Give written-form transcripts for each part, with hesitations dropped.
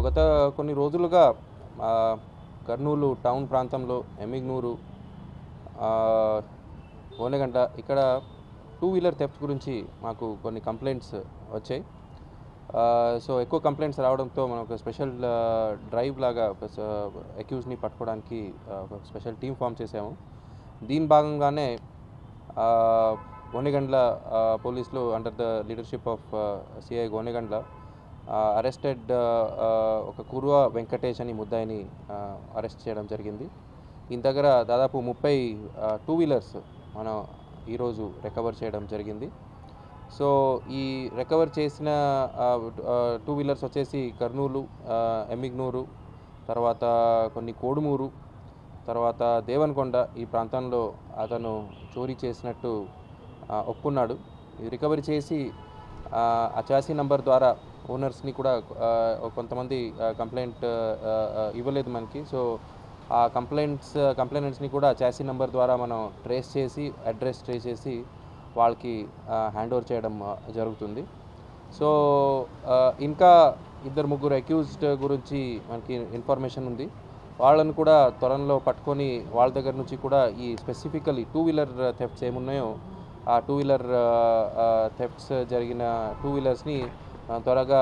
గత కొన్ని రోజులుగా కర్నూలు టౌన్ ప్రాంతంలో ఎమ్మిగనూరు, గోనెగంట ఇక్కడ టూ వీలర్ థెఫ్ట్ గురించి మాకు కొన్ని కంప్లైంట్స్ వచ్చాయి. సో ఎక్కువ కంప్లైంట్స్ రావడంతో మనం ఒక స్పెషల్ డ్రైవ్ లాగా అక్యూజ్ని పట్టుకోవడానికి ఒక స్పెషల్ టీమ్ ఫామ్ చేసాము. దీని భాగంగానే గోనెగండ్ల పోలీసులు under the leadership of CI Gonegandla arrested ఒక కుర్వ వెంకటేష్ అని ముద్దాయిని అరెస్ట్ చేయడం జరిగింది. ఈయన దగ్గర దాదాపు 30 టూ వీలర్స్ మనం ఈరోజు రికవర్ చేయడం జరిగింది. సో ఈ రికవర్ చేసిన టూ వీలర్స్ వచ్చేసి కర్నూలు, ఎమ్మిగనూరు, తర్వాత కొన్ని కోడుమూరు, తర్వాత దేవనకొండ ఈ ప్రాంతంలో అతను చోరీ చేసినట్టు ఒప్పుకున్నాడు. ఇది రికవరీ చేసి ఆ చాసీ నంబర్ ద్వారా ఓనర్స్ని కూడా కొంతమంది కంప్లైంట్ ఇవ్వలేదు మనకి. సో ఆ కంప్లైంట్స్ని కూడా చాసీ నెంబర్ ద్వారా మనం ట్రేస్ చేసి అడ్రస్ ట్రేస్ చేసి వాళ్ళకి హ్యాండ్ ఓవర్ చేయడం జరుగుతుంది. సో ఇంకా ఇద్దరు ముగ్గురు అక్యూజ్డ్ గురించి మనకి ఇన్ఫర్మేషన్ ఉంది. వాళ్ళను కూడా త్వరలో పట్టుకొని వాళ్ళ దగ్గర నుంచి కూడా ఈ స్పెసిఫికలీ టూ వీలర్ థెఫ్ట్స్ ఏమున్నాయో ఆ టూ వీలర్ థెఫ్ట్స్ జరిగిన టూ వీలర్స్ని త్వరగా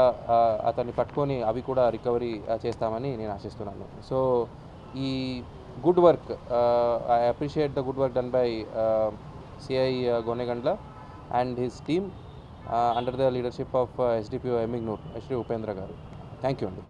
అతన్ని పట్టుకొని అవి కూడా రికవరీ చేస్తామని నేను ఆశిస్తున్నాను. సో ఈ good work, I appreciate the good work done by CI Gonegandla and his team under the leadership of SDPO Yemmiganur Shri Upendra garu. Thank you అండి.